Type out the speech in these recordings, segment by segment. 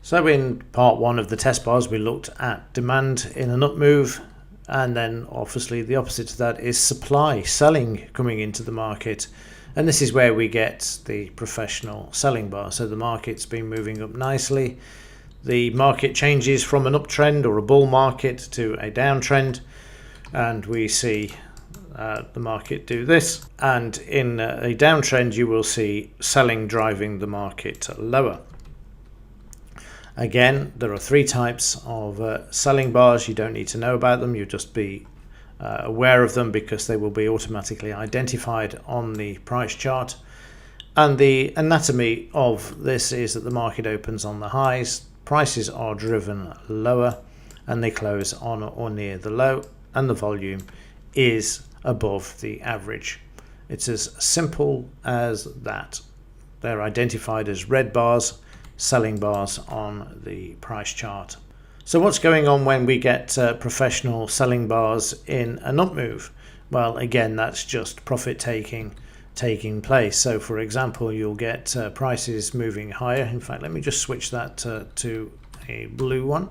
So in part one of the test bars, we looked at demand in an up move, and then obviously the opposite to that is supply, selling coming into the market. And this is where we get the professional selling bar. So the market's been moving up nicely. The market changes from an uptrend or a bull market to a downtrend, and we see the market do this. And in a downtrend, you will see selling driving the market lower. Again, there are three types of selling bars. You don't need to know about them. You'll just be aware of them because they will be automatically identified on the price chart. And the anatomy of this is that the market opens on the highs, prices are driven lower, and they close on or near the low, and the volume is above the average. It's as simple as that. They're identified as red bars, selling bars on the price chart. So what's going on when we get professional selling bars in an up move? Well, again, that's just profit taking place. So for example, you'll get prices moving higher. In fact, let me just switch that to a blue one.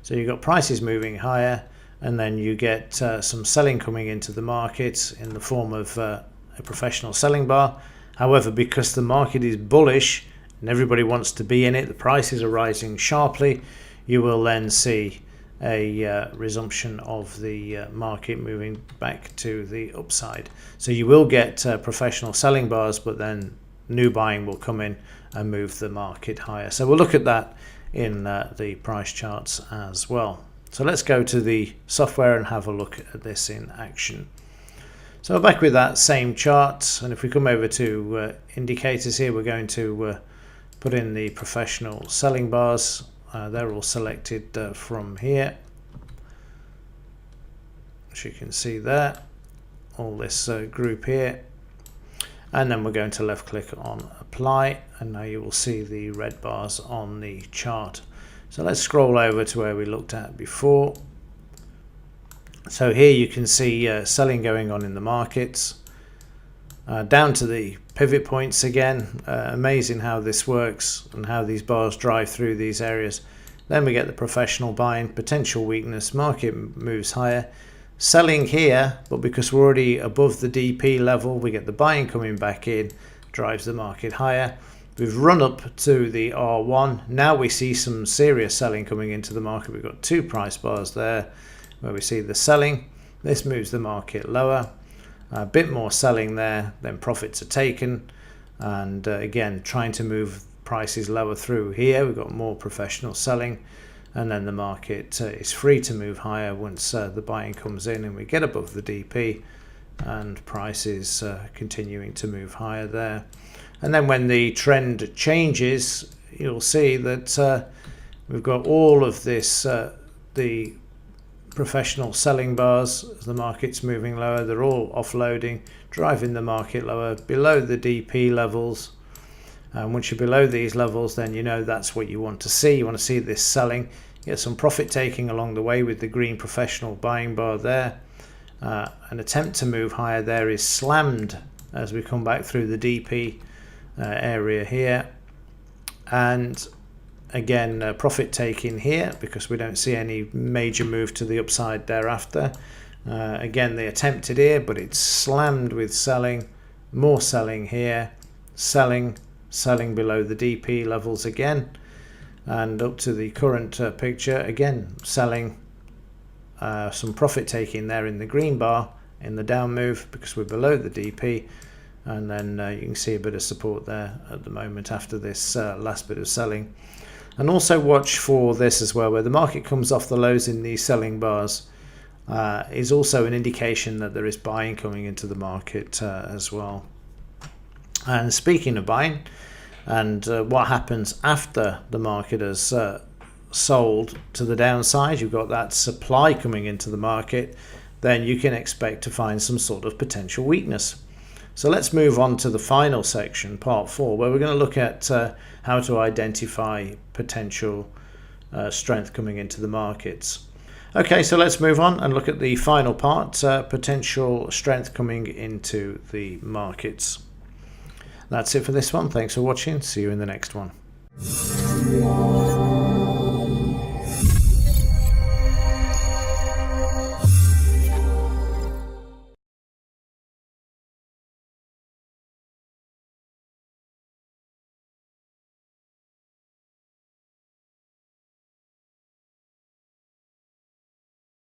So you've got prices moving higher, and then you get some selling coming into the market in the form of a professional selling bar. However, because the market is bullish and everybody wants to be in it, the prices are rising sharply, you will then see a resumption of the market moving back to the upside. So you will get professional selling bars, but then new buying will come in and move the market higher. So we'll look at that in the price charts as well. So let's go to the software and have a look at this in action. So back with that same chart, and if we come over to indicators here, we're going to put in the professional selling bars. They're all selected from here, as you can see there, all this group here, and then we're going to left click on apply, and now you will see the red bars on the chart. So let's scroll over to where we looked at before. So here you can see selling going on in the markets, down to the pivot points again. Amazing how this works and how these bars drive through these areas. Then we get the professional buying, potential weakness, market moves higher, selling here, but because we're already above the DP level, we get the buying coming back in, drives the market higher. We've run up to the R1. Now we see some serious selling coming into the market. We've got two price bars there where we see the selling. This moves the market lower. A bit more selling there, then profits are taken, and again trying to move prices lower through here. We've got more professional selling, and then the market is free to move higher once the buying comes in and we get above the DP, and prices continuing to move higher there. And then when the trend changes, you'll see that we've got all of this, the professional selling bars, as the market's moving lower, they're all offloading, driving the market lower below the DP levels. And once you're below these levels, then you know that's what you want to see. You want to see this selling, get some profit taking along the way with the green professional buying bar there. An attempt to move higher there is slammed as we come back through the DP area here, and again profit taking here because we don't see any major move to the upside thereafter. Again, they attempted here, but it's slammed with selling, more selling here, selling below the DP levels again, and up to the current picture again, selling, some profit taking there in the green bar in the down move because we're below the DP, and then you can see a bit of support there at the moment after this last bit of selling. And also watch for this as well, where the market comes off the lows in these selling bars is also an indication that there is buying coming into the market as well. And speaking of buying, and what happens after the market has sold to the downside, you've got that supply coming into the market, then you can expect to find some sort of potential weakness. So let's move on to the final section, part 4, where we're going to look at how to identify potential strength coming into the markets. Okay, so let's move on and look at the final part, potential strength coming into the markets. That's it for this one. Thanks for watching. See you in the next one.